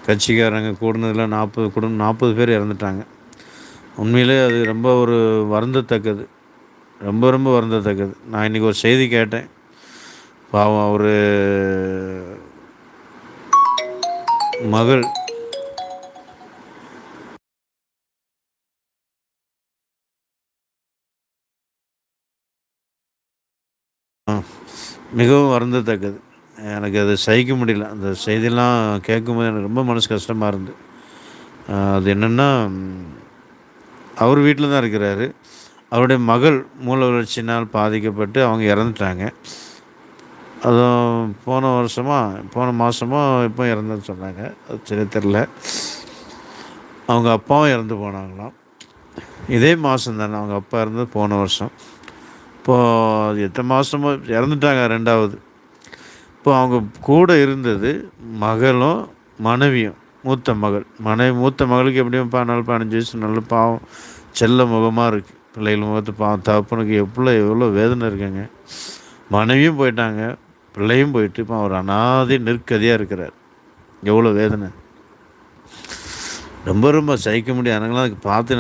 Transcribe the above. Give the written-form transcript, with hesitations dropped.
கட்சிக்காரங்க கூடுனதில 40 பேர் இறந்துட்டாங்க. உண்மையிலே அது ரொம்ப ஒரு வருந்தத்தக்கது. ரொம்ப, ரொம்ப வருந்தத்தக்கது. நான் இன்னைக்கு ஒரு செய்தி கேட்டேன். பாவம் அவரு மகள் மிகவும் வருந்தத்தக்கது. எனக்கு அது சகிக்க முடியல. அந்த செய்தியெல்லாம் கேட்கும்போது எனக்கு ரொம்ப மனசு கஷ்டமா இருந்தது. அது என்னன்னா, அவர் வீட்ல தான் இருக்கிறாரு. அவருடைய மகள் மூல வளர்ச்சியினால் பாதிக்கப்பட்டு அவங்க இறந்துட்டாங்க. அதுவும் போன மாசமோ எப்போ இறந்ததுன்னு சொன்னாங்க. அது சரியா தெரியல. அவங்க அப்பாவும் இறந்து போனாங்களாம். இதே மாசம் தானே அவங்க அப்பா இறந்தது போன வருஷம். இப்போ எத்தன மாசமோ இறந்துட்டாங்க 2வது. இப்போ அவங்க கூட இருந்தது மகளும், மனைவியும். மூத்த மகள். மூத்த மகளுக்கு எப்படியும் 14, 15 வயசு நல்ல பாவம் செல்ல முகமா இருக்கு. பிள்ளைகள் முகத்த பாவம் தகப்பனுக்கு எவ்வளோ வேதனை இருக்குங்க. மனைவியும் போயிட்டாங்க. பிள்ளையும் போயிட்டு இப்போ அவர் அனாதை நிர்கதியா இருக்கிறார். எவ்வளோ வேதனை. ரொம்ப ரொம்ப சகிக்க முடியாது. எனக்கெல்லாம் அதுக்கு பார்த்து